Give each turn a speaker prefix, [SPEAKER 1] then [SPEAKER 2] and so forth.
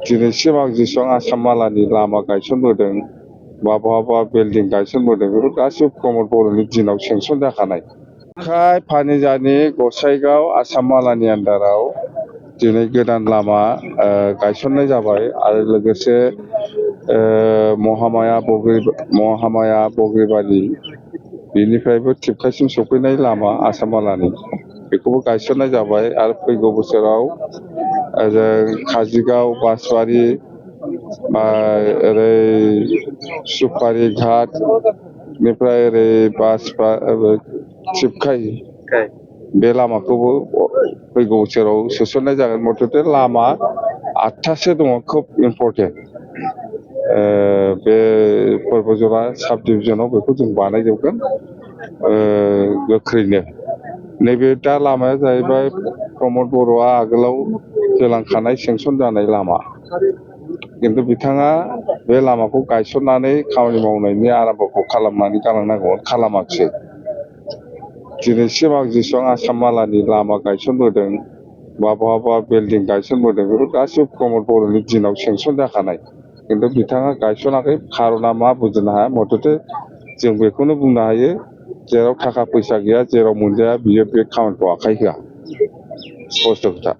[SPEAKER 1] दिनैसिम आं जेसेबां आसाम मालानि लामा गायसनबोदों बा बहाबा बिल्डिं गायसनबोदों बेफोर गासिबो प्रमद बर'नि दिनाव सेंसन जाखानाय। फानिजानि गसाइगाव आसाम मालानि आन्दाराव दिनै गोदान लामा गायसननाय जाबाय आरो लोगोसे महामाया बग्रिबारि बेनिफ्रायबो टिपकाइसिम सफैनाय लामा आसाम मालानि बेखौबो गायसननाय जाबाय आरो फैगौ बोसोराव काजिगाव बासबारि ओरै सुपारि घाटनिफ्राय ओरै टिपकाइ बे लामाखौबो फैगौ बोसोराव सोसननाय जागोन। मथथे लामा 8थासो दङ खोब इम्परटेन्ट। बे पर्बजरा साब डिभिजनाव बेखौ जों बानायजोबगोन गोख्रैनो। नैबे दा लामाया जाहैबाय प्रमद बर'आ आगोलाव होलांखानाय सेंसन जानाय लामा, खिन्थु बिथाङा बे लामाखौ गायसननानै खामानि मावनायनि आराम्भ'खौ खालामनानै गालांनांगौमोन, खालामाखिसै। दिनैसिम आं जेसेबां आसाम मालानि लामा गायसनबोदों बा बहाबा बिल्डिं गायसनबोदों बेफोर गासिबो प्रमद बर'नि दिनाव सेंसन जाखानाय, खिन्थु बिथाङा गायसनाखै। खार'ना मा बुजिनो हाया। मथथे जों बेखौनो बुंनो हायो, जेराव थाखा फैसा गैया जेराव मोनजाया बियो बे खामानिखौ आखाइ होआ। स्पस्ट' खोथा।